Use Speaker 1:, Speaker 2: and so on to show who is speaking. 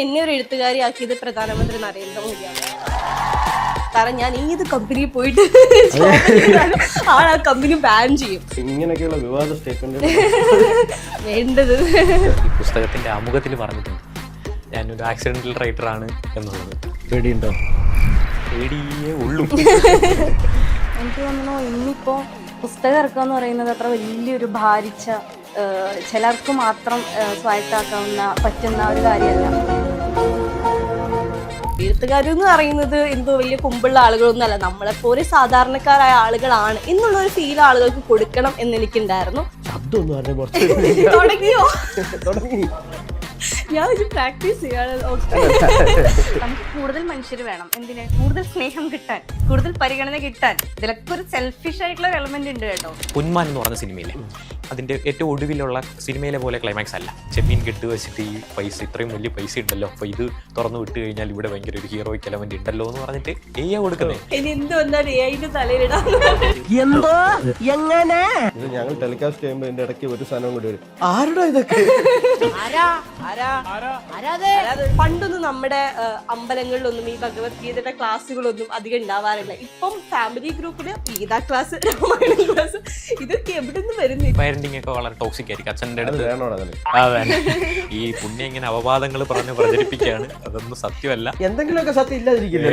Speaker 1: എന്നെ ഒരു എഴുത്തുകാരിയാക്കിയത് പ്രധാനമന്ത്രി നരേന്ദ്രമോദിയാണ്. കാരണം ഞാൻ ഏത് കമ്പനിയിൽ പോയിട്ട് ആ കമ്പനി ബാൻ ചെയ്യും.
Speaker 2: ഇങ്ങനെയൊക്കെയുള്ള വിവാദ സ്റ്റേറ്റ്മെന്റ്
Speaker 1: വേണ്ടത്.
Speaker 3: ഈ പുസ്തകത്തിന്റെ ആമുഖത്തിൽ പറഞ്ഞിട്ടുണ്ട് ഞാനൊരു ആക്സിഡന്റൽ റൈറ്റർ ആണ് എന്നുള്ളത്.
Speaker 2: പേടിയുണ്ടോ?
Speaker 3: പേടിയേ ഉള്ളൂ.
Speaker 4: എനിക്ക് തോന്നുന്നു ഇന്നിപ്പോൾ പുസ്തകം ഇറക്കുക എന്ന് പറയുന്നത് അത്ര വലിയൊരു ഭാരിച്ച ചിലർക്ക് മാത്രം സ്വായത്താക്കാവുന്ന പറ്റുന്ന ഒരു കാര്യമല്ല.
Speaker 1: എഴുത്തുകാരെന്ന് പറയുന്നത് എന്തോ വലിയ കുമ്പുള്ള ആളുകളൊന്നും അല്ല, നമ്മളെപ്പോലെ സാധാരണക്കാരായ ആളുകളാണ് എന്നുള്ളൊരു ഫീൽ ആളുകൾക്ക് കൊടുക്കണം എന്ന് എനിക്കുണ്ടായിരുന്നു. തുടങ്ങിയോ? ഞാൻ പ്രാക്ടീസ് ചെയ്യാണ്.
Speaker 4: നമുക്ക് കൂടുതൽ മനുഷ്യർ വേണം. എന്തിന്? കൂടുതൽ സ്നേഹം കിട്ടാൻ, കൂടുതൽ പരിഗണന കിട്ടാൻ. ഇതിലൊക്കെ ഒരു സെൽഫിഷ് ആയിട്ടുള്ള ഒരു എലമെന്റ് ഉണ്ട് കേട്ടോ.
Speaker 3: പൊന്മാൻ എന്ന് പറഞ്ഞ സിനിമയിലെ അതിന്റെ ഏറ്റവും ഒടുവിലുള്ള സിനിമയിലെ പോലെ ക്ലൈമാക്സ് അല്ല. ചെമ്മീൻ കെട്ട് വെച്ചിട്ട് ഈ പൈസ ഇത്രയും വലിയ പൈസ ഉണ്ടല്ലോ, അപ്പൊ ഇത് തുറന്നു വിട്ട് കഴിഞ്ഞാൽ ഇവിടെ ഭയങ്കര ഒരു ഹീറോയിക് എലമെന്റ് ഉണ്ടല്ലോ എന്ന് പറഞ്ഞിട്ട് കൊടുക്കുന്നത്.
Speaker 1: ഇനി എന്ത് വന്നാലും എന്റെ തലയിലിടാം.
Speaker 2: ഇത് ഞങ്ങൾ ടെലികാസ്റ്റ് ചെയ്യുമ്പോൾ ഇതിന്റെ ഇടയ്ക്ക് ഒരു സാധനം കൂടി വരും. ആരുടെ ഇതൊക്കെ?
Speaker 1: പണ്ടൊന്നും നമ്മുടെ അമ്പലങ്ങളിലൊന്നും ഈ ഭഗവത്ഗീതയുടെ ക്ലാസ്സുകളൊന്നും അധികം ഉണ്ടാവാറില്ല. ഇപ്പം ഫാമിലി ഗ്രൂപ്പില് ഗീതാ ക്ലാസ്, രാമായണ ക്ലാസ്, ഇതൊക്കെ എവിടെ നിന്ന് വരുന്നു?
Speaker 3: പാരന്റിങ് ഒക്കെ വളരെ ടോക്സിക് ആയിരിക്കും. അച്ഛൻ്റെ അടുത്ത് ഈ പുണ്യ ഇങ്ങനെ അപവാദങ്ങൾ പറഞ്ഞ് പ്രചരിപ്പിക്കുകയാണ്. അതൊന്നും സത്യമല്ല.
Speaker 2: എന്തെങ്കിലുമൊക്കെ സത്യം ഇല്ലാതിരിക്കില്ല.